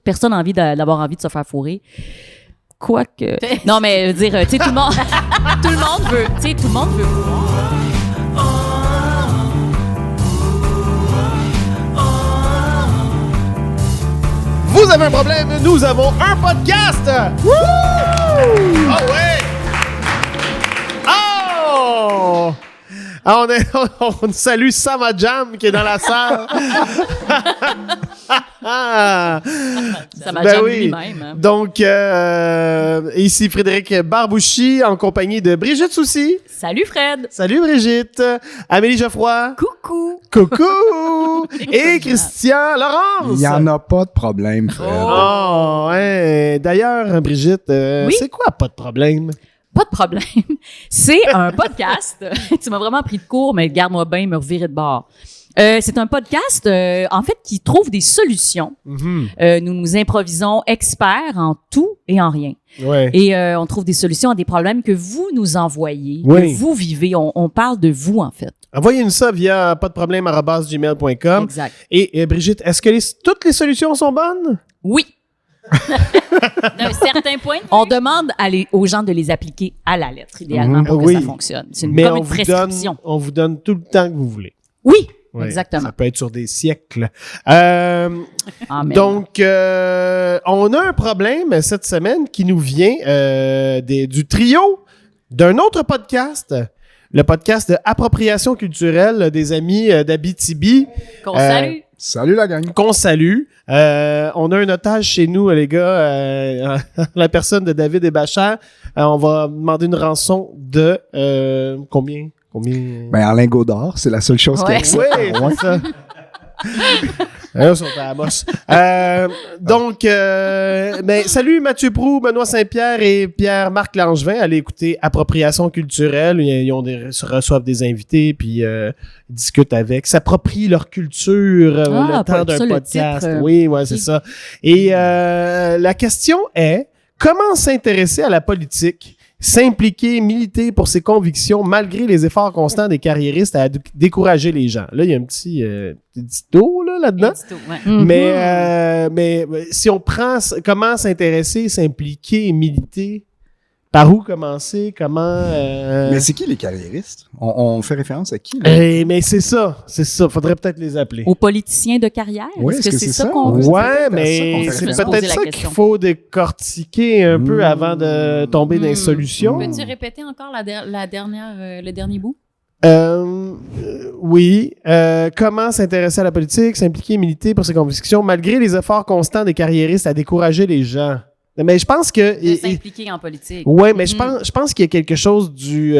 personne n'a envie d'avoir envie de se faire fourrer. Quoique... Non, mais dire, tu sais, tout le monde veut, tu sais, tout le monde veut pouvoir. Vous avez un problème, nous avons un podcast! Wouh! Oh ouais! Oh! Ah, on salue Sama Jam qui est dans la salle. Sama Jam lui-même. Hein. Donc, ici Frédéric Barbouchi en compagnie de Brigitte Soucy. Salut Fred! Salut Brigitte! Amélie Geoffroy. Coucou! Coucou! Et Christian Laurence. Il n'y en a pas de problème, Fred. Oh, ouais. D'ailleurs, Brigitte, oui? C'est quoi pas de problème? Pas de problème. C'est un podcast. Tu m'as vraiment pris de court, mais garde-moi bien, me revirer de bord. C'est un podcast, en fait, qui trouve des solutions. Mm-hmm. Nous nous improvisons experts en tout et en rien. Ouais. Et on trouve des solutions à des problèmes que vous nous envoyez, Oui. que vous vivez. On parle de vous, en fait. Envoyez-nous ça via pasdeproblème@gmail.com. Exact. Et Brigitte, est-ce que toutes les solutions sont bonnes? Oui. D'un certain point, on demande aux gens de les appliquer à la lettre, idéalement, pour que Oui. ça fonctionne. C'est Mais comme on une vous prescription. on vous donne tout le temps que vous voulez. Oui, Ouais, exactement. Ça peut être sur des siècles. Amen. Donc, on a un problème cette semaine qui nous vient du trio d'un autre podcast, le podcast de Appropriation culturelle des amis d'Abitibi. Qu'on salue. Salut la gang. Qu'on salue. On a un otage chez nous, les gars, la personne de David et Bachar. On va demander une rançon de combien? Ben, en lingot d'or, c'est la seule chose Ouais. qui Oui, existe. c'est ça. Là, ils sont à la bosse. Donc, salut Mathieu Proulx, Benoît Saint-Pierre et Pierre-Marc Langevin. Allez écouter Appropriation culturelle. Ils reçoivent des invités, puis ils discutent avec, s'approprient leur culture le temps d'un ça, le podcast. titre. Oui, ouais, c'est ça. Et la question est, comment s'intéresser à la politique? S'impliquer, militer pour ses convictions malgré les efforts constants des carriéristes à décourager les gens. Là, il y a un petit dito là-dedans. Ouais. Mais si on prend comment s'intéresser, s'impliquer, militer, par où commencer, Mais c'est qui les carriéristes? On fait référence à qui? Là? mais c'est ça. Faudrait peut-être les appeler. Aux politiciens de carrière? Oui, est-ce que c'est ça ça? qu'on veut? Ouais, qu'on mais fait c'est référence. peut-être Poser la ça qu'il question. faut décortiquer un peu avant de tomber dans les solutions. Peux-tu répéter encore le dernier bout? Oui. Comment s'intéresser à la politique, s'impliquer, militer pour ses convictions, malgré les efforts constants des carriéristes à décourager les gens. Mais je pense que... De s'impliquer en politique. Ouais, mais je pense qu'il y a quelque chose du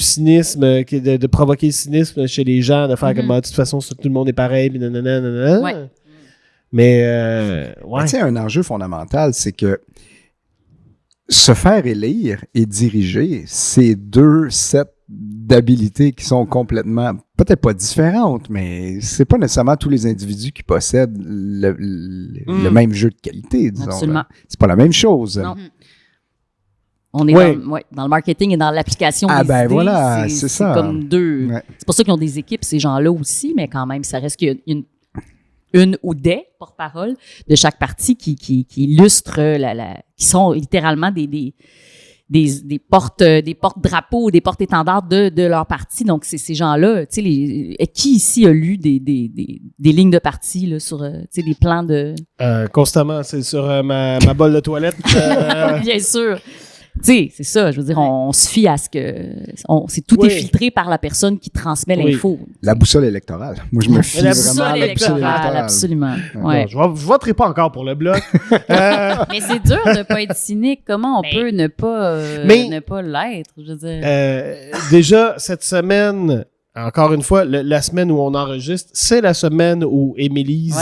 cynisme, de provoquer le cynisme chez les gens, de faire comme, de toute façon, tout le monde est pareil, puis nanana. Ouais. Mais, ouais. Tu sais, un enjeu fondamental, c'est que se faire élire et diriger, c'est deux sets d'habilités qui sont complètement, peut-être pas différentes, mais c'est pas nécessairement tous les individus qui possèdent le même jeu de qualité, disons. Absolument. Là. C'est pas la même chose. Non. On est dans le marketing et dans l'application des ben idées. voilà, c'est ça. C'est comme deux. Ouais. C'est pour ça qu'ils ont des équipes, ces gens-là aussi, mais quand même, ça reste qu'il y a une ou des porte-parole de chaque parti qui illustrent qui sont littéralement des porte-drapeaux, des porte-étendards de leur parti. Donc, c'est ces gens-là, tu sais, qui ici a lu des lignes de parti, là, sur, tu sais, des plans de... Constamment, c'est sur ma bolle de toilette. Bien sûr. Tu sais, c'est ça, je veux dire, on se fie à ce que... tout Oui. est filtré par la personne qui transmet l'info. La boussole électorale. Moi, je me fie La vraiment à Boussole la boussole électorale, électorale. absolument. Ouais. Non, je voterai pas encore pour le bloc. Mais c'est dur de pas être cynique. Comment on peut ne pas l'être? Je veux dire. Déjà, cette semaine, encore une fois, la semaine où on enregistre, c'est la semaine où Émilise...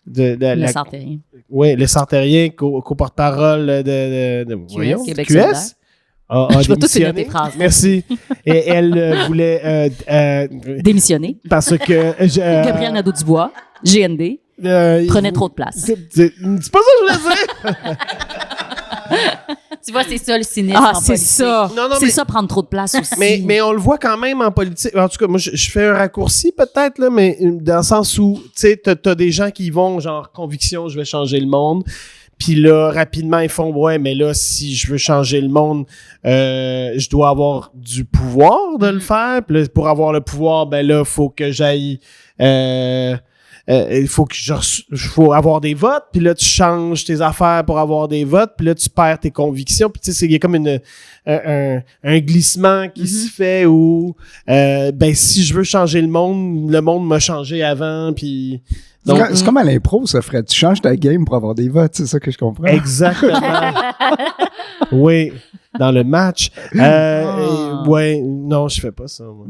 Le Sartérien. Oui, le Sartérien, co-porte-parole de voyons, Québec QS. solidaire. Je vais toutes noter phrases. Merci. Et elle voulait... Démissionné. parce que... Gabriel Nadeau-Dubois, GND, prenait trop de place. C'est pas ça que je voulais dire! Tu vois, c'est ça le cynisme Ah, en c'est politique. ça. Non, C'est mais- ça, prendre trop de place aussi. Mais on le voit quand même en politique. En tout cas, moi, je fais un raccourci peut-être, là, mais dans le sens où, tu sais, t'as des gens qui vont, genre, conviction, je vais changer le monde. Puis là, rapidement, ils font, ouais, mais là, si je veux changer le monde, je dois avoir du pouvoir de le faire. Puis là, pour avoir le pouvoir, ben là, faut que j'aille... il faut faut avoir des votes, puis là tu changes tes affaires pour avoir des votes, puis là tu perds tes convictions, puis tu sais il y a comme un glissement qui se fait où ben si je veux changer le monde m'a changé avant, puis donc C'est comme à l'impro, ça, Fred. Tu changes ta game pour avoir des votes, c'est ça que je comprends. exactement. Oui, dans le match. Ouais, non, je fais pas ça. Moi.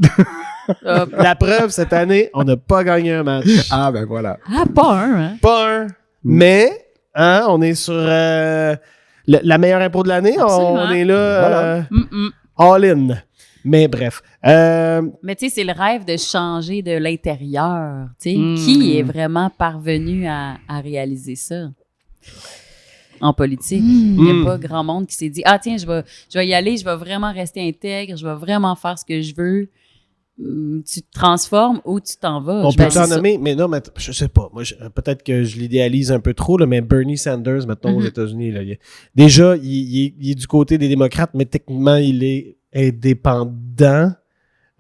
La preuve, cette année, on n'a pas gagné un match. Ah, ben voilà. Ah, pas un, hein? Pas un. Mais, hein, on est sur la meilleure impro de l'année. Absolument. On est là Voilà. all in. Mais bref. Mais tu sais, c'est le rêve de changer de l'intérieur. Tu sais, qui est vraiment parvenu à réaliser ça en politique? Il n'y a pas grand monde qui s'est dit, ah tiens, je vais y aller, je vais vraiment rester intègre, je vais vraiment faire ce que je veux. Tu te transformes ou tu t'en vas. On Je peut pense t'en que c'est nommer, mais non, mais je sais pas. Moi, peut-être que je l'idéalise un peu trop, là, mais Bernie Sanders, mettons, aux États-Unis, là, déjà, il est du côté des démocrates, mais techniquement, il est indépendant.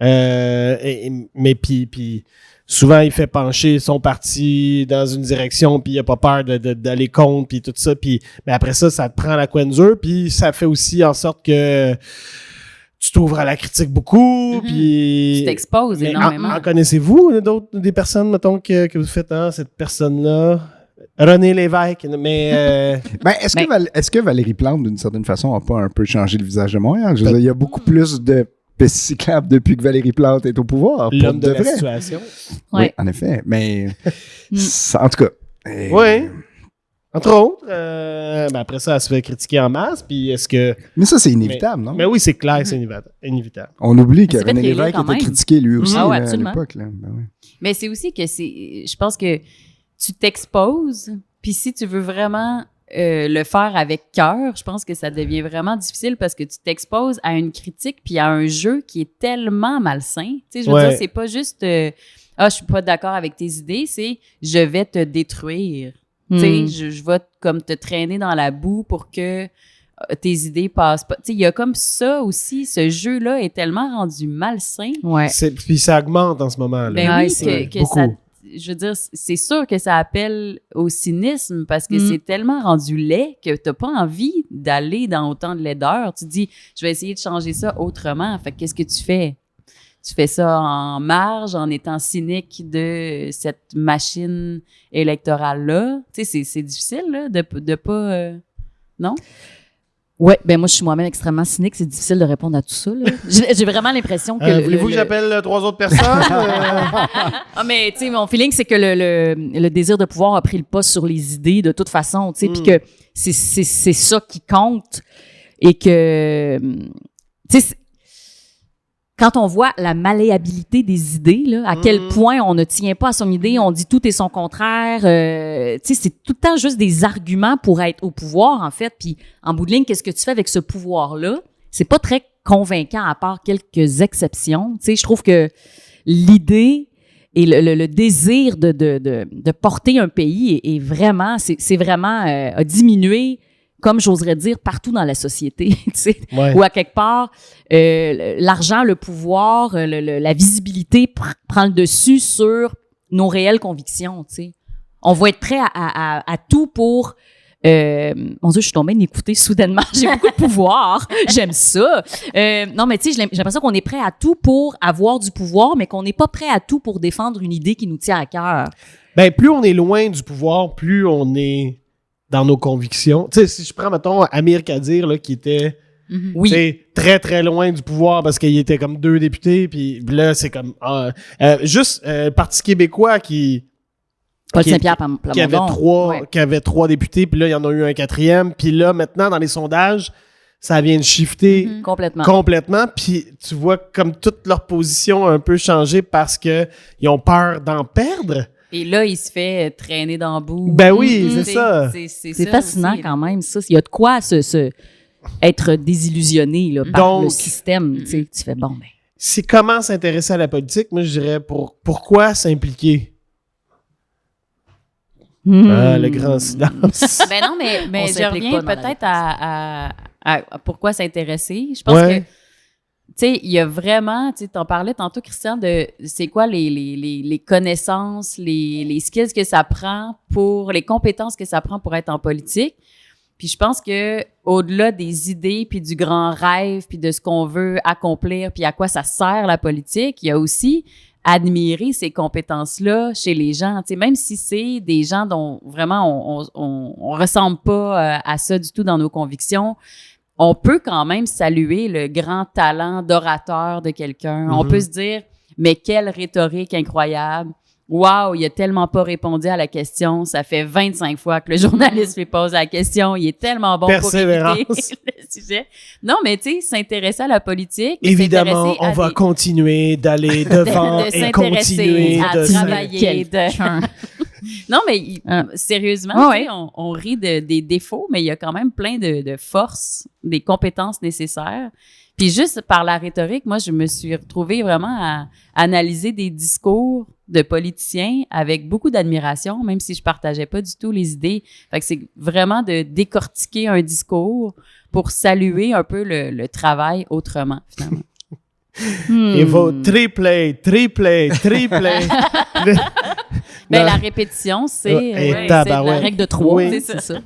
Mais puis souvent, il fait pencher son parti dans une direction, puis il a pas peur d'aller contre, puis tout ça. Puis, mais après ça, ça te prend la coin dure, puis ça fait aussi en sorte que tu t'ouvres à la critique beaucoup, puis... Tu t'exposes Mais énormément. en connaissez-vous des personnes, mettons, que vous faites, cette personne-là? René Lévesque, mais... Ben, est-ce que Valérie Plante, d'une certaine façon, n'a pas un peu changé le visage de Montréal? Je veux dire, il y a beaucoup plus de pistes cyclables depuis que Valérie Plante est au pouvoir. pour l'homme de la vrai. situation. Oui, Ouais. en effet. Mais, en tout cas... Oui. Entre autres, ben après ça, elle se fait critiquer en masse, puis est-ce que... Mais ça, c'est inévitable, non? Mais oui, c'est clair, c'est inévitable. On oublie que Elle s'est fait René élire Lévesque quand était même. critiqué lui aussi Ah ouais, là, à absolument. l'époque. Là. Ben oui. Mais c'est aussi que je pense que tu t'exposes, puis si tu veux vraiment le faire avec cœur, je pense que ça devient vraiment difficile parce que tu t'exposes à une critique puis à un jeu qui est tellement malsain. Tu sais, je veux Ouais. dire, c'est pas juste je suis pas d'accord avec tes idées, c'est je vais te détruire. Tu sais, je vais comme te traîner dans la boue pour que tes idées passent pas. Tu sais, il y a comme ça aussi, ce jeu-là est tellement rendu malsain. Ouais. Puis ça augmente en ce moment. Là. Ben Ouais, oui, c'est que beaucoup. ça, je veux dire, c'est sûr que ça appelle au cynisme parce que c'est tellement rendu laid que t'as pas envie d'aller dans autant de laideur. Tu dis, je vais essayer de changer ça autrement. Fait que qu'est-ce que tu fais? Tu fais ça en marge, en étant cynique de cette machine électorale-là. Tu sais, c'est difficile, là, de pas... non? Ouais, ben moi, je suis moi-même extrêmement cynique. C'est difficile de répondre à tout ça, là. J'ai vraiment l'impression que... Voulez-vous que j'appelle 3 autres personnes? Ah, mais tu sais, mon feeling, c'est que le désir de pouvoir a pris le pas sur les idées de toute façon, tu sais, puis que c'est ça qui compte et que, tu sais, quand on voit la malléabilité des idées, là, à quel point on ne tient pas à son idée, on dit tout et son contraire, tu sais, c'est tout le temps juste des arguments pour être au pouvoir, en fait, puis en bout de ligne, qu'est-ce que tu fais avec ce pouvoir-là? C'est pas très convaincant à part quelques exceptions, tu sais, je trouve que l'idée et le désir de porter un pays est vraiment, c'est vraiment a diminué, comme j'oserais dire, partout dans la société, tu sais, Ouais. ou à quelque part, l'argent, le pouvoir, la visibilité prend le dessus sur nos réelles convictions, tu sais. On va être prêt à tout pour... mon Dieu, je suis tombée d'écouter soudainement. J'ai beaucoup de pouvoir. J'aime ça. Non, mais tu sais, j'ai l'impression qu'on est prêt à tout pour avoir du pouvoir, mais qu'on n'est pas prêt à tout pour défendre une idée qui nous tient à cœur. Ben, plus on est loin du pouvoir, plus on est dans nos convictions. Tu sais, si je prends, mettons, Amir Kadir, là, qui était Oui. tu sais, très, très loin du pouvoir parce qu'il était comme 2 députés, puis là, c'est comme... juste Parti québécois qui... Paul qui- Saint-Pierre qui avait Plamondon. qui avait 3 députés, puis là, il y en a eu un 4e. Puis là, maintenant, dans les sondages, ça vient de shifter Complètement. complètement. Puis tu vois comme toute leur position a un peu changé parce que ils ont peur d'en perdre. Et là, il se fait traîner dans le bout. Ben oui, c'est ça. C'est fascinant quand même, ça. Il y a de quoi être désillusionné là, par Donc, le système. Tu sais, tu fais bon, ben. C'est comment s'intéresser à la politique? Moi, je dirais pourquoi s'impliquer? Ah, le grand silence. Ben non, mais On je s'implique reviens pas dans la peut-être à pourquoi s'intéresser. Je pense que, tu sais, il y a vraiment, tu sais, t'en parlais tantôt, Christian, de c'est quoi les connaissances, les skills que ça prend les compétences que ça prend pour être en politique. Puis je pense que au-delà des idées, puis du grand rêve, puis de ce qu'on veut accomplir, puis à quoi ça sert la politique, il y a aussi admirer ces compétences-là chez les gens. Tu sais, même si c'est des gens dont vraiment on ressemble pas à ça du tout dans nos convictions, on peut quand même saluer le grand talent d'orateur de quelqu'un. On peut se dire, mais quelle rhétorique incroyable! Wow, il a tellement pas répondu à la question. Ça fait 25 fois que le journaliste lui pose la question. Il est tellement bon pour éviter le sujet. Non, mais tu sais, s'intéresser à la politique. Évidemment, on va continuer d'aller devant et continuer à de travailler. Non, mais sérieusement, tu sais, on rit des défauts, mais il y a quand même plein de forces, des compétences nécessaires. Puis juste par la rhétorique, moi, je me suis retrouvée vraiment à analyser des discours de politiciens avec beaucoup d'admiration, même si je partageais pas du tout les idées. Fait que c'est vraiment de décortiquer un discours pour saluer un peu le travail autrement, finalement. Et vos triplé. La répétition, c'est la règle de 3. Oui. C'est ça.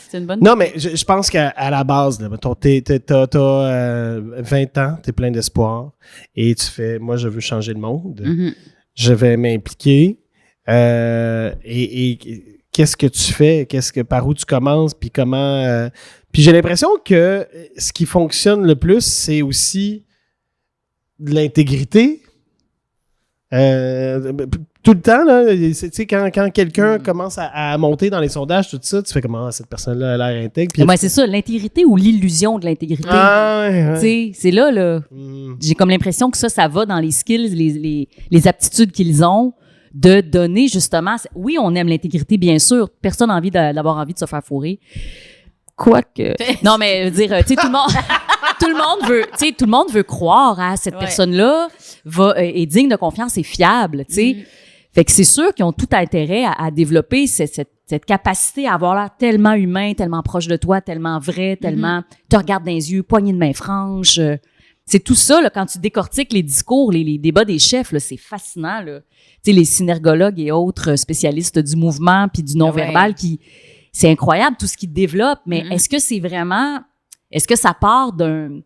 C'est une bonne Non, mais je pense qu'à la base, là, mettons, t'as 20 ans, t'es plein d'espoir et tu fais, moi, je veux changer le monde. Mm-hmm. Je vais m'impliquer. Et qu'est-ce que tu fais? Par où tu commences? Puis comment... Puis j'ai l'impression que ce qui fonctionne le plus, c'est aussi de l'intégrité. Tout le temps, là, tu sais, quand quelqu'un commence à monter dans les sondages, tout ça, tu fais comment cette personne-là a l'air intègre. Puis C'est ça, l'intégrité ou l'illusion de l'intégrité. Tu sais, c'est là. J'ai comme l'impression que ça va dans les skills, les aptitudes qu'ils ont, de donner justement. Oui, on aime l'intégrité, bien sûr. Personne n'a envie d'avoir envie de se faire fourrer. Quoique. Non, mais dire, tu sais, tout le monde veut croire à cette personne-là est digne de confiance et fiable, tu sais. Fait que c'est sûr qu'ils ont tout intérêt à développer cette capacité à avoir l'air tellement humain, tellement proche de toi, tellement vrai, tellement te regarde dans les yeux, poignée de main franche. C'est tout ça, là, quand tu décortiques les discours, les débats des chefs, là, c'est fascinant, là. Tu sais, les synergologues et autres spécialistes du mouvement puis du non-verbal c'est incroyable tout ce qu'ils développent, mais est-ce que ça part d'une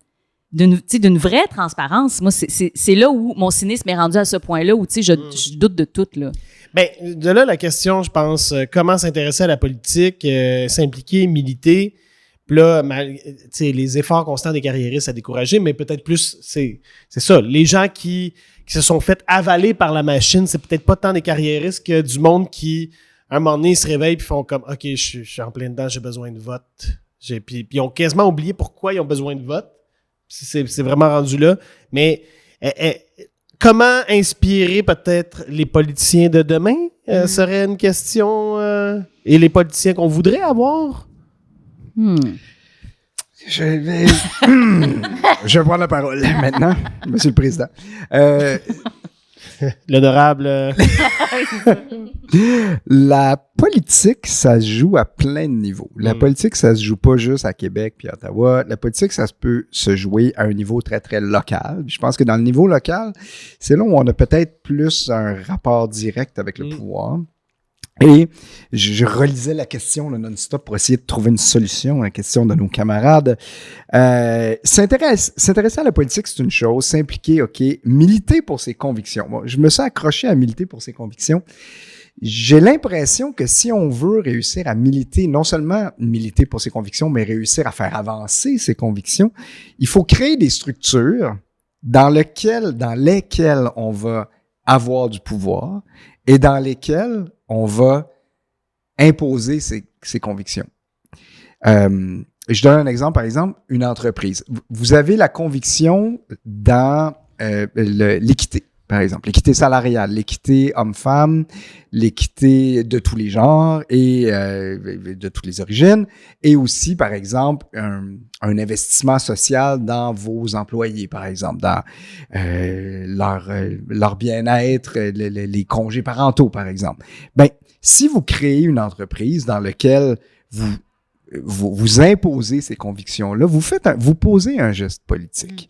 vraie transparence? Moi, c'est là où mon cynisme est rendu à ce point-là où, tu sais, je doute de tout, là. Ben, de là, la question, je pense, comment s'intéresser à la politique, s'impliquer, militer. Puis là, tu sais, les efforts constants des carriéristes à décourager, mais peut-être plus, c'est ça. Les gens qui se sont fait avaler par la machine, c'est peut-être pas tant des carriéristes que du monde qui, à un moment donné, ils se réveillent puis font comme, OK, je suis en plein dedans, j'ai besoin de vote. Puis ils ont quasiment oublié pourquoi ils ont besoin de vote. C'est vraiment rendu là. Mais comment inspirer peut-être les politiciens de demain serait une question. Et les politiciens qu'on voudrait avoir? Je vais prendre la parole maintenant, Monsieur le Président. L'honorable. La politique, ça se joue à plein de niveaux. La politique, ça se joue pas juste à Québec puis à Ottawa. La politique, ça peut se jouer à un niveau très, très local. Je pense que dans le niveau local, c'est là où on a peut-être plus un rapport direct avec le pouvoir. Et je relisais la question non-stop pour essayer de trouver une solution à la question de nos camarades. S'intéresser à la politique, c'est une chose. S'impliquer, OK. Militer pour ses convictions. Bon, je me suis accroché à militer pour ses convictions. J'ai l'impression que si on veut réussir à militer, non seulement militer pour ses convictions, mais réussir à faire avancer ses convictions, il faut créer des structures dans lesquelles on va avoir du pouvoir et dans lesquelles on va imposer ses convictions. Je donne un exemple, par exemple, une entreprise. Vous avez la conviction dans l'équité. par exemple. L'équité salariale, l'équité homme-femme, l'équité de tous les genres et de toutes les origines, et aussi, par exemple, un investissement social dans vos employés, par exemple, dans leur bien-être, les congés parentaux, par exemple. Ben, si vous créez une entreprise dans laquelle vous imposez ces convictions-là, vous posez un geste politique.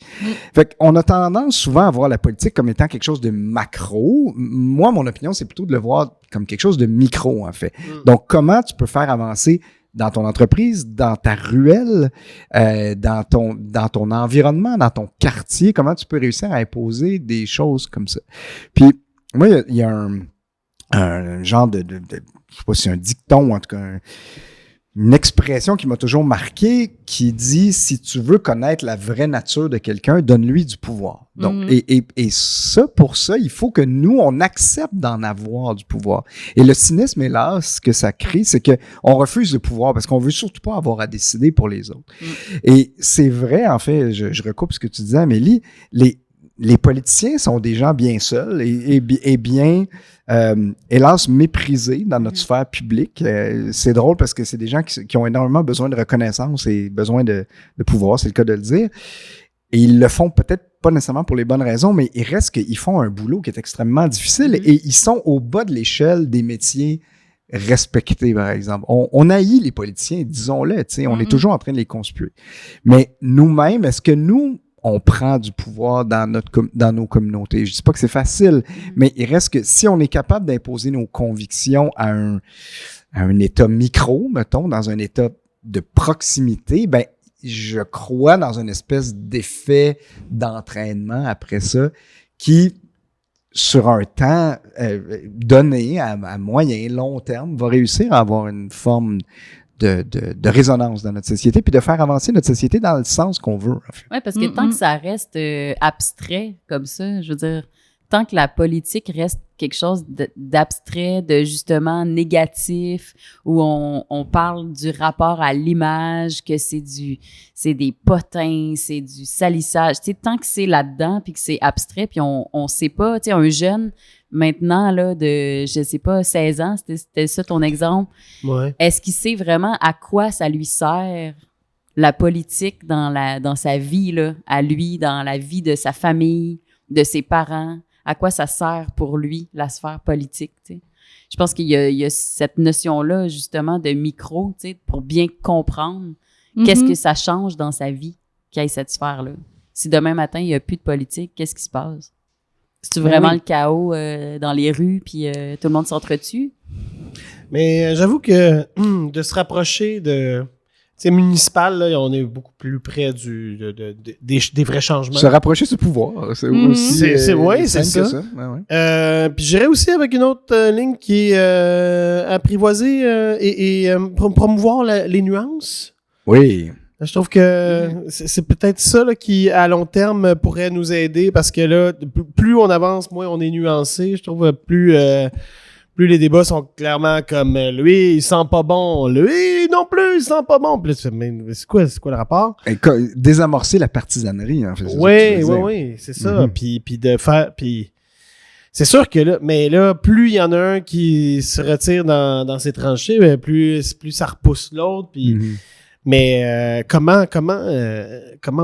Fait qu'on a tendance souvent à voir la politique comme étant quelque chose de macro. Moi, mon opinion, c'est plutôt de le voir comme quelque chose de micro, en fait. Donc, comment tu peux faire avancer dans ton entreprise, dans ta ruelle, dans ton environnement, dans ton quartier, comment tu peux réussir à imposer des choses comme ça. Puis, moi, il y a un genre je sais pas si c'est un dicton, en tout cas, une expression qui m'a toujours marqué qui dit, si tu veux connaître la vraie nature de quelqu'un, donne-lui du pouvoir. Donc, et ça, pour ça, il faut que nous, on accepte d'en avoir du pouvoir. Et le cynisme, hélas, ce que ça crée, c'est que on refuse le pouvoir parce qu'on veut surtout pas avoir à décider pour les autres. Et c'est vrai, en fait, je recoupe ce que tu disais, Amélie, les politiciens sont des gens bien seuls et bien, hélas, méprisés dans notre sphère publique. C'est drôle parce que c'est des gens qui ont énormément besoin de reconnaissance et besoin de pouvoir, c'est le cas de le dire. Et ils le font peut-être pas nécessairement pour les bonnes raisons, mais il reste qu'ils font un boulot qui est extrêmement difficile et ils sont au bas de l'échelle des métiers respectés, par exemple. On haït les politiciens, disons-le, tu sais, on est toujours en train de les conspuer. Mais nous-mêmes, est-ce que nous, on prend du pouvoir dans nos communautés? Je dis pas que c'est facile, mais il reste que si on est capable d'imposer nos convictions à un état micro, mettons, dans un état de proximité, ben, je crois dans une espèce d'effet d'entraînement après ça qui, sur un temps donné, à moyen, long terme, va réussir à avoir une forme de résonance dans notre société, puis de faire avancer notre société dans le sens qu'on veut. En fait. Oui, parce que tant que ça reste abstrait comme ça, je veux dire, tant que la politique reste quelque chose d'abstrait, de justement négatif, où on parle du rapport à l'image, que c'est des potins, c'est du salissage, tu sais, tant que c'est là-dedans, puis que c'est abstrait, puis on sait pas, tu sais, un jeune, maintenant, là, de, je sais pas, 16 ans, c'était ça ton exemple, est-ce qu'il sait vraiment à quoi ça lui sert, la politique dans sa vie, là, à lui, dans la vie de sa famille, de ses parents? À quoi ça sert pour lui, la sphère politique, tu sais. Je pense qu'il y a cette notion-là, justement, de micro, tu sais, pour bien comprendre qu'est-ce que ça change dans sa vie qu'il y ait cette sphère-là. Si demain matin, il n'y a plus de politique, qu'est-ce qui se passe? C'est-tu vraiment le chaos dans les rues, puis tout le monde s'entretue? Mais j'avoue que de se rapprocher de... C'est municipal, là, on est beaucoup plus près des vrais changements. Se rapprocher du pouvoir, c'est aussi... C'est ça. Ouais, ouais. Puis j'irais aussi avec une autre ligne qui est apprivoiser et promouvoir les nuances. Oui. Je trouve que c'est peut-être ça là, qui, à long terme, pourrait nous aider parce que là, plus on avance, moins on est nuancé. Je trouve plus les débats sont clairement comme lui, il sent pas bon, lui non plus, il sent pas bon. Puis là, mais c'est quoi le rapport? Désamorcer la partisanerie, en fait. Oui, c'est ça. Puis de faire, puis c'est sûr que là, mais là, plus il y en a un qui se retire dans ses tranchées, ben plus ça repousse l'autre. Puis mais comment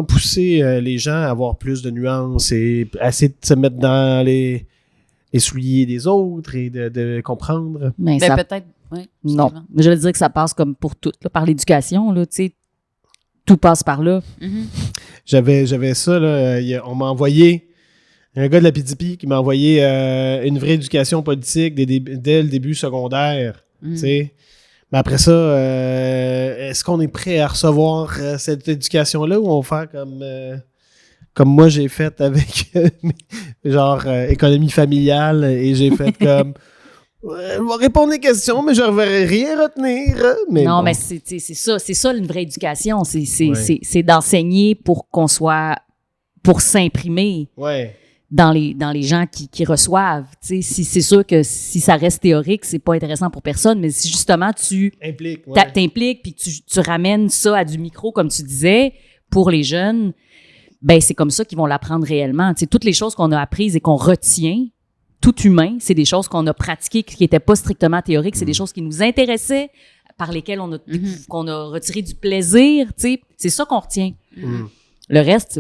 pousser les gens à avoir plus de nuances et essayer de se mettre dans les souliers des autres et de comprendre. Mais Ben, ça, peut-être, ouais, non. Mais je veux dire que ça passe comme pour tout, là, par l'éducation, là, tu sais. Tout passe par là. J'avais ça, là. On m'a envoyé, un gars de la PDP qui m'a envoyé une vraie éducation politique dès le début secondaire, tu sais. Mais après ça, est-ce qu'on est prêt à recevoir cette éducation-là ou on va faire comme moi j'ai fait avec économie familiale et j'ai fait comme je vais répondre aux questions mais je ne vais rien retenir. Mais non, bon. mais c'est ça une vraie éducation. C'est d'enseigner pour qu'on soit, pour s'imprimer dans les gens qui reçoivent. Tu sais, c'est sûr que si ça reste théorique, c'est pas intéressant pour personne, mais si justement tu t'impliques puis tu ramènes ça à du micro, comme tu disais, pour les jeunes, ben c'est comme ça qu'ils vont l'apprendre réellement. Tu sais, toutes les choses qu'on a apprises et qu'on retient, tout humain, c'est des choses qu'on a pratiquées qui n'étaient pas strictement théoriques, c'est des choses qui nous intéressaient, par lesquelles qu'on a retiré du plaisir, tu sais. C'est ça qu'on retient. Le reste,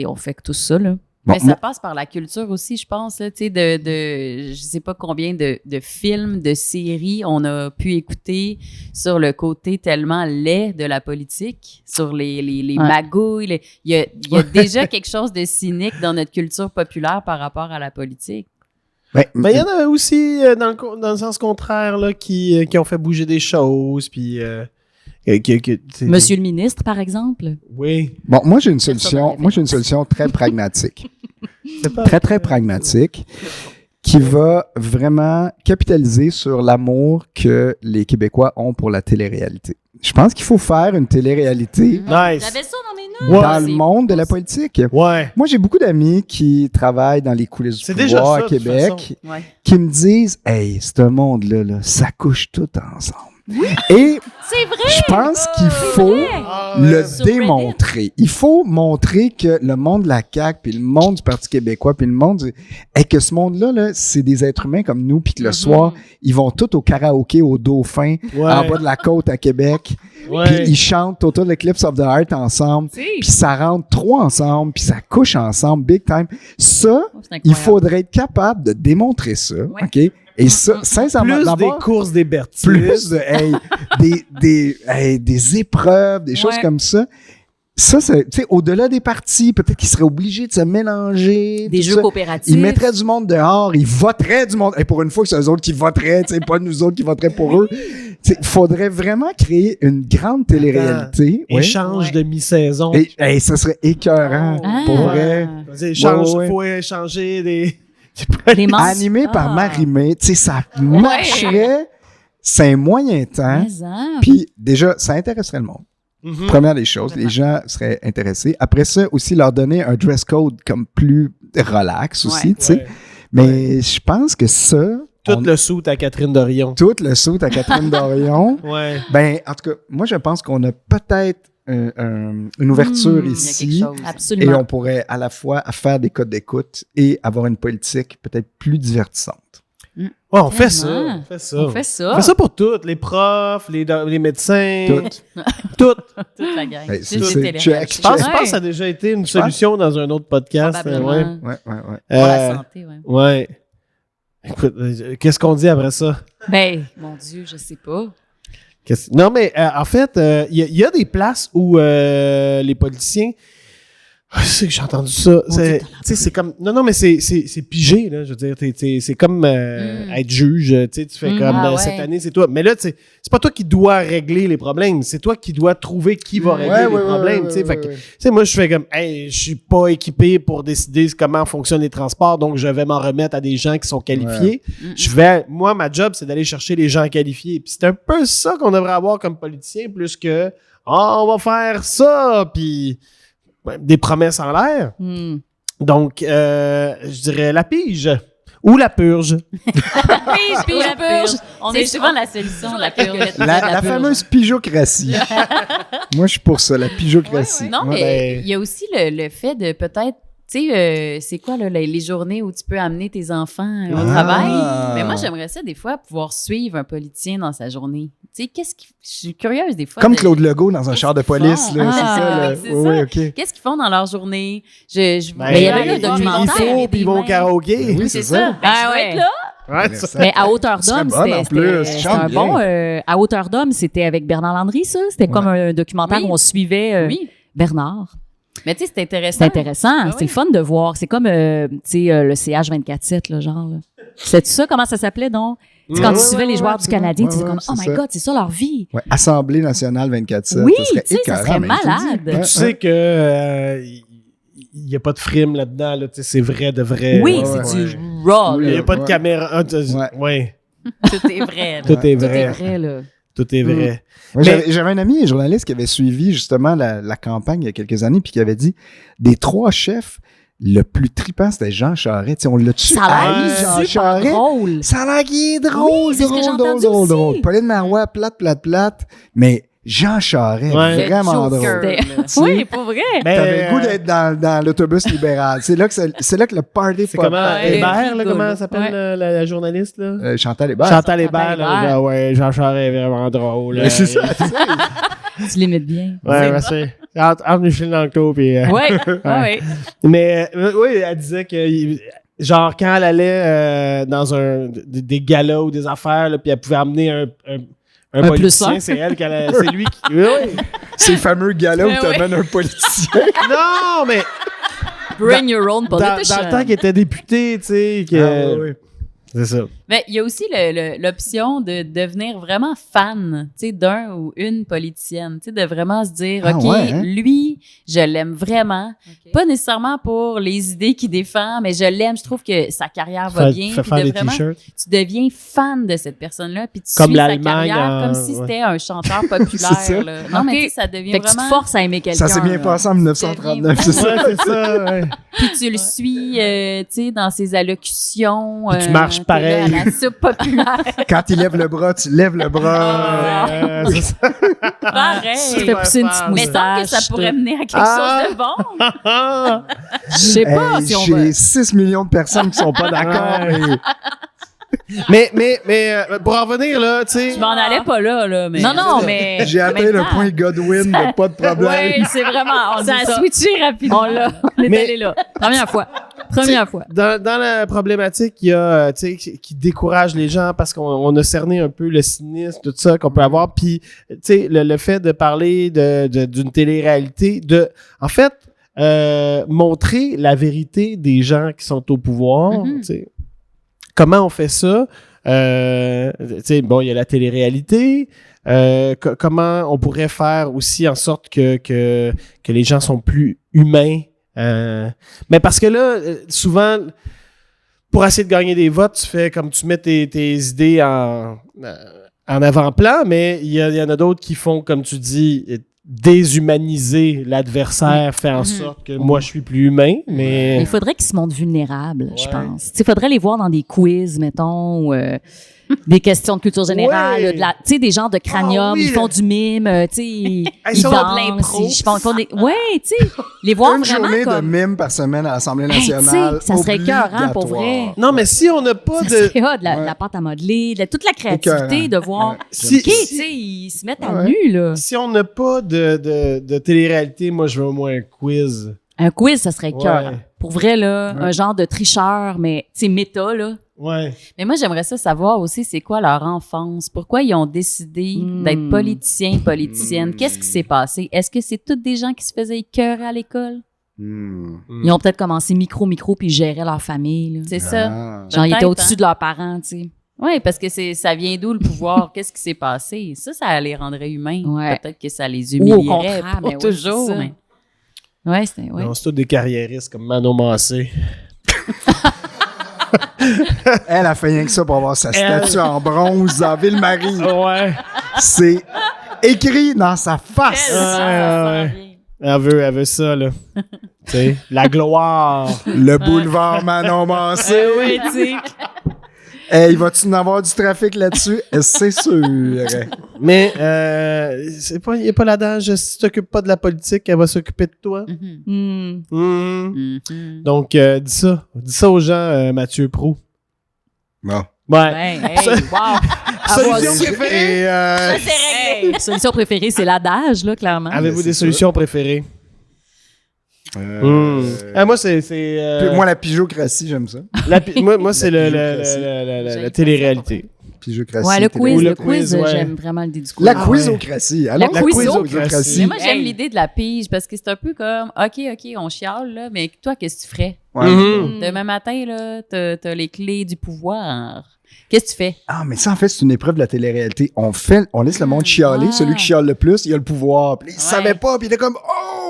on fait que tout ça, là. Mais ça passe par la culture aussi, je pense, tu sais, je sais pas combien de films, de séries on a pu écouter sur le côté tellement laid de la politique, sur les magouilles. Il y a déjà quelque chose de cynique dans notre culture populaire par rapport à la politique. Mais il y en a aussi dans le sens contraire là, qui ont fait bouger des choses, puis Monsieur le ministre, par exemple. Oui. Bon, moi j'ai une solution très pragmatique. Très, très pragmatique, qui va vraiment capitaliser sur l'amour que les Québécois ont pour la télé-réalité. Je pense qu'il faut faire une télé-réalité Nice. J'avais ça dans mes notes. dans le monde de la politique. Ouais. Moi, j'ai beaucoup d'amis qui travaillent dans les coulisses du C'est déjà pouvoir ça, à de toute Québec, Ouais. qui me disent « Hey, ce monde-là, là, ça couche tout ensemble. » Et C'est vrai! je pense qu'il faut Ah, le Sur démontrer. Il faut montrer que le monde de la CAQ, puis le monde du Parti québécois, puis le monde et que ce monde-là, là, c'est des êtres humains comme nous, puis que le soir, ils vont tous au karaoké au Dauphin, Ouais. en bas de la côte à Québec, Ouais. puis ils chantent Total Eclipse of the Heart ensemble, puis ça rentre trop ensemble, puis ça couche ensemble, big time. Ça, C'est incroyable. il faudrait être capable de démontrer ça, OK? Et ça, sincèrement, Plus des d'abord, courses des Bertis. plus de des épreuves, des choses Ouais. comme ça. Ça, c'est, tu sais, au-delà des partis, peut-être qu'ils seraient obligés de se mélanger. Des tout jeux ça. coopératifs. Ils mettraient du monde dehors, ils voteraient du monde. Et pour une fois que c'est eux autres qui voteraient, tu sais, pas nous autres qui voteraient pour eux. Il faudrait vraiment créer une grande télé-réalité. Ouais. Échange Ouais. de mi-saison. Et ça serait écœurant, Ah. pour vrai. Faut échanger des... Les membres. Animé par Ah. Marie-Mé, tu sais, ça marcherait. C'est un moyen temps. Mais, hein. Puis déjà, ça intéresserait le monde. Mhm. Première des choses, les gens seraient intéressés. Après ça, aussi leur donner un dress code comme plus relax aussi, Ouais. tu sais. Ouais. Mais je pense que ça... Tout le suit à Catherine Dorion. Tout le saut à Catherine Dorion. Ouais. Ben, en tout cas, moi, je pense qu'on a peut-être une ouverture Il y a ici. quelque chose. Et Absolument. on pourrait à la fois faire des codes d'écoute et avoir une politique peut-être plus divertissante. Ouais, on fait ça. Tellement. On fait ça. On fait ça. On fait ça pour toutes. Les profs, les médecins. Toutes. Toutes. Toute la gang. Hey, Juste c'est- des c'est- télé-réalités. Je pense Ouais. que ça a déjà été une solution dans un autre podcast. Probablement. Ouais. Ouais. Pour la santé, ouais. Ouais. Écoute, qu'est-ce qu'on dit après ça? Ben, mon Dieu, je sais pas. Non, mais en fait, il y a des places où les politiciens. Je sais que j'ai entendu ça. C'est comme. Non, mais c'est pigé, là. Je veux dire, c'est comme être juge. Tu fais comme Ah ouais. cette année, c'est toi. Mais là, c'est pas toi qui dois régler les problèmes. C'est toi qui dois trouver qui va régler les problèmes. Fait que, tu sais, moi, je fais comme, hey, je suis pas équipé pour décider comment fonctionnent les transports, donc je vais m'en remettre à des gens qui sont qualifiés. Moi, ma job, c'est d'aller chercher les gens qualifiés. Puis c'est un peu ça qu'on devrait avoir comme politicien, plus que, on va faire ça, puis des promesses en l'air. Donc, je dirais la pige. Ou la purge. Puis la purge. On est souvent la solution, la purge. La fameuse pigeocratie. Moi, je suis pour ça, la pigeocratie. Non, Ouais. mais il y a aussi le fait de peut-être, tu sais, c'est quoi là, les journées où tu peux amener tes enfants au travail? Mais moi, j'aimerais ça des fois pouvoir suivre un politicien dans sa journée. Tu sais, je suis curieuse des fois. Comme Claude Legault dans un char de police, font? là, c'est Ah, ça. Là. oui, c'est Oui, ça. OK. Qu'est-ce qu'ils font dans leur journée? Mais il y avait le Ils documentaire. puis ils vont au karaoké. Oui, C'est ça. Ben, je vais être là. Ouais, ça. Mais à hauteur serait d'homme, bonne, en plus. c'était Chante un bien. bon. À hauteur d'homme, c'était avec Bernard Landry, ça. C'était comme un documentaire Oui. où on suivait Oui. Bernard. Mais tu sais, c'est intéressant. C'est intéressant. Ah C'est oui. le fun de voir. C'est comme, tu sais, le CH 24/7, là, genre. Là. C'est ça, comment ça s'appelait, donc? Tu sais, quand Ouais, tu suivais les joueurs du c'est Canadien, bon. tu disais Ouais, comme, ouais, oh c'est my ça. God, c'est ça leur vie. Ouais, Assemblée nationale 24/7. Oui, ça serait tu sais, ça écœurant, serait mais je te malade. dis. Et tu sais que il n'y a pas de frime là-dedans. Là, c'est vrai de vrai. Oui, ouais, c'est ouais. du raw. Il n'y là. a pas de Ouais. caméra. Ouais. Ouais. Tout est vrai. là. Tout est Tout est vrai. vrai, là. Tout est vrai. Moi, Mais- j'avais un ami, un journaliste, qui avait suivi justement la campagne il y a quelques années, puis qui avait dit des trois chefs, le plus trippant, c'était Jean Charest. Tu sais, on l'a tué. Ça a Hey, l'air Jean super Charest. drôle. Ça a l'air qu'il est drôle, Oui, c'est ce que j'ai drôle, entendu drôle, aussi. drôle. Pauline Marois, plate. Mais Jean Charest, Ouais. vraiment Le Joker. drôle. Oui, pour vrai. Ben, T'avais le goût d'être dans l'autobus libéral. C'est là que le party c'est comment Ouais, Hébert, là, rigolo. comment elle s'appelle Ouais. la journaliste là? Chantal Hébert. Chantal Hébert, là, Hébert. genre, ouais, Jean Charest est vraiment drôle. Mais c'est ça. Tu l'imites bien. Ouais, ben, c'est entre Michel Anclos puis Ouais, ouais. mais oui, elle disait que genre quand elle allait dans des galas ou des affaires là, puis elle pouvait amener un Un politicien, plus un. c'est elle c'est lui qui oui. Ces fameux gars-là où Ouais, t'amènes un politicien. Non, mais Bring your own dans politician. le temps qu'il était député, tu sais que Ah, ouais. c'est ça. Mais il y a aussi l'option de devenir vraiment fan, tu sais, d'un ou une politicienne, tu sais, de vraiment se dire, Ah OK, ouais, hein? lui, je l'aime vraiment. Pas nécessairement pour les idées qu'il défend, mais je l'aime, je trouve que sa carrière va bien. Fait Puis faire de des vraiment, t-shirts. tu deviens fan de cette personne-là, puis tu Comme suis sa l'Allemagne carrière comme si ouais. c'était un chanteur populaire. C'est ça. là. Non, mais Ok. tu sais, ça devient Fait que tu te vraiment... forces à aimer quelqu'un. Ça s'est bien là. passé en 1939, c'est ça? Ouais, c'est ça. Ouais. Puis tu le suis, tu sais, dans ses allocutions. Puis tu marches t'es pareil. là à la soupe populaire. Quand il lève le bras, tu lèves le bras. C'est ça. Pareil. Tu te fais pousser une petite Mais Mais tant que moustache. ça pourrait mener à quelque Ah! chose de bon. Je sais pas Hey, si on j'ai va... 6 millions de personnes qui sont pas d'accord. mais pour en revenir là, tu sais. Je m'en allais pas là, mais... Non, non, mais... J'ai atteint le point Godwin de pas de problème. Oui, c'est vraiment... On ça dit a ça. switché rapidement. On est Mais- allé là. Première fois. Dans la problématique, il y a, tu sais, qui décourage les gens parce qu'on a cerné un peu le cynisme, tout ça qu'on peut avoir. Puis, tu sais, le fait de parler d'une télé-réalité, en fait, montrer la vérité des gens qui sont au pouvoir. Mhm. Tu sais. Comment on fait ça? Tu sais, bon, il y a la télé-réalité. Comment on pourrait faire aussi en sorte que les gens sont plus humains? Mais parce que là, souvent, pour essayer de gagner des votes, tu fais comme tu mets tes idées en avant-plan, mais il y en a d'autres qui font, comme tu dis, déshumaniser l'adversaire, faire en sorte que moi, je suis plus humain, mais... Il faudrait qu'ils se montrent vulnérables, je Ouais. pense. Il faudrait les voir dans des quiz, mettons, ou des questions de culture générale, Ouais. tu sais, des genres de cranium, Ah oui, ils font du mime, tu sais, ils sont dansent, de l'impro. ils font des... Ouais, tu sais, les voir Une vraiment journée comme... de mime par semaine à l'Assemblée Hey, nationale. tu sais, ça serait écœurant pour vrai. obligatoire. Non, mais si on n'a pas Ça de... serait hot, de Ouais. la pâte à modeler, toute la créativité de voir... Ouais. Si, OK, tu sais, ils se mettent à Ouais. nu, là. si on n'a pas de télé-réalité, moi, je veux au moins un quiz. Un quiz, ça serait écœurant. Ouais. Pour vrai, là, Ouais. un genre de tricheur, mais, tu sais, méta, là. Ouais. Mais moi, j'aimerais ça savoir aussi, c'est quoi leur enfance? Pourquoi ils ont décidé Hmm. d'être politiciens, politiciennes? Qu'est-ce qui s'est passé? Est-ce que c'est tous des gens qui se faisaient écœurer à l'école? Hmm. Ils ont peut-être commencé micro, puis ils géraient leur famille, là. C'est ça. Ah. Genre, ils étaient Peut-être, au-dessus hein. de leurs parents, tu sais. Oui, parce que ça vient d'où le pouvoir? Qu'est-ce qui s'est passé? Ça les rendrait humains. Ouais. Peut-être que ça les Ou humilierait. au contraire, pas mais oui, toujours. c'est ça. mais- Ouais, c'était... Ouais. Non, c'est tous des carriéristes comme Manon Massé. Elle a fait rien que ça pour avoir sa Elle- statue en bronze en Ville-Marie. Ouais. C'est écrit dans sa face. Ouais. Elle veut ça, là. Tu sais, la gloire. Le boulevard Manon Massé. oui, tu sais. Hey, va-tu en avoir du trafic là-dessus? C'est sûr. Mais, il n'y a pas l'adage, si tu t'occupes pas de la politique, elle va s'occuper de toi. Mhm. Mhm. Donc, dis ça aux gens, Mathieu Proulx. Bon. Ouais. Ouais, hey, wow. Solution préférée? Et, Hey, solution préférée, c'est l'adage, là, clairement. Avez-vous c'est des ça. solutions préférées? Moi, c'est... puis moi, la pigeocratie, j'aime ça. moi, c'est La la télé-réalité. Pigeocratie. Ouais, le télé- quiz, Ou le le quiz, quiz, ouais. j'aime vraiment le discours. La Ah quizocratie. Allons, La quizocratie. Mais moi, j'aime Hey. l'idée de la pige parce que c'est un peu comme, OK, on chiale, là, mais toi, qu'est-ce que tu ferais? Ouais. Mhm. Demain matin, là, t'as les clés du pouvoir. Qu'est-ce que tu fais? Ah, mais ça, en fait, c'est une épreuve de la télé-réalité. On laisse le monde chialer. Ah. Celui qui chiale le plus, il a le pouvoir. Puis là, il savait pas, puis il était comme,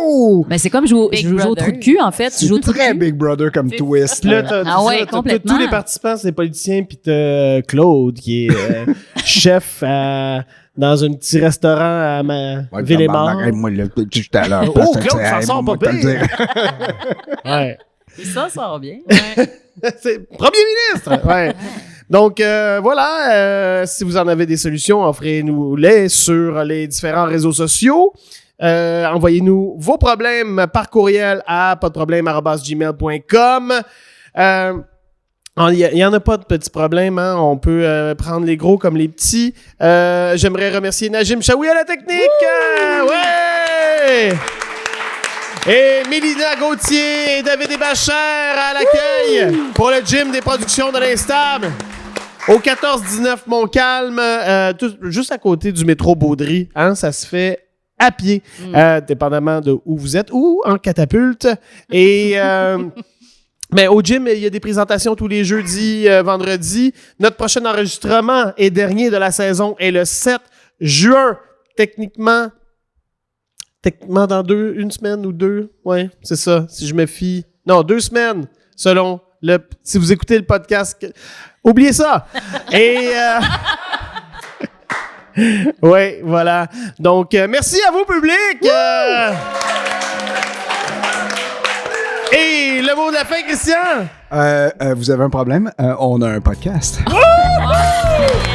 oh! Ben, c'est comme jouer Big au trou Brother. de cul, en fait. Tu joues au C'est trou de très cul. Big Brother comme C'est twist. Puis là, là. Ah ouais, t'as complètement. tous les participants, c'est des politiciens, puis t'as Claude, qui est chef dans un petit restaurant à Ouais, Villemort. tabarnak, moi, là, tout à l'heure. Oh, Claude, ça sort pas pire. Ouais. Et ça sort bien. C'est premier ministre! Ouais. Donc, voilà. Si vous en avez des solutions, offrez-nous-les sur les différents réseaux sociaux. Envoyez-nous vos problèmes par courriel à pasdeproblème@gmail.com. Il y en a pas de petits problèmes, hein? On peut prendre les gros comme les petits. J'aimerais remercier Najim Chaoui à la technique. Ouais! Et Mélina Gauthier et David Hébachère à l'accueil pour le gym des productions de l'Instable. Au 14-19 Montcalm, juste à côté du métro Baudry. Hein? Ça se fait à pied, dépendamment de où vous êtes, ou en catapulte. Et... mais au gym, il y a des présentations tous les jeudis, vendredis. Notre prochain enregistrement et dernier de la saison est le 7 juin. Techniquement dans une semaine ou deux. Ouais, c'est ça. Si je me fie. Non, 2 semaines, selon si vous écoutez le podcast. Oubliez ça! Et... ouais, voilà. Donc, merci à vous, public! Et le mot de la fin, Christian? Vous avez un problème? On a un podcast. Yeah!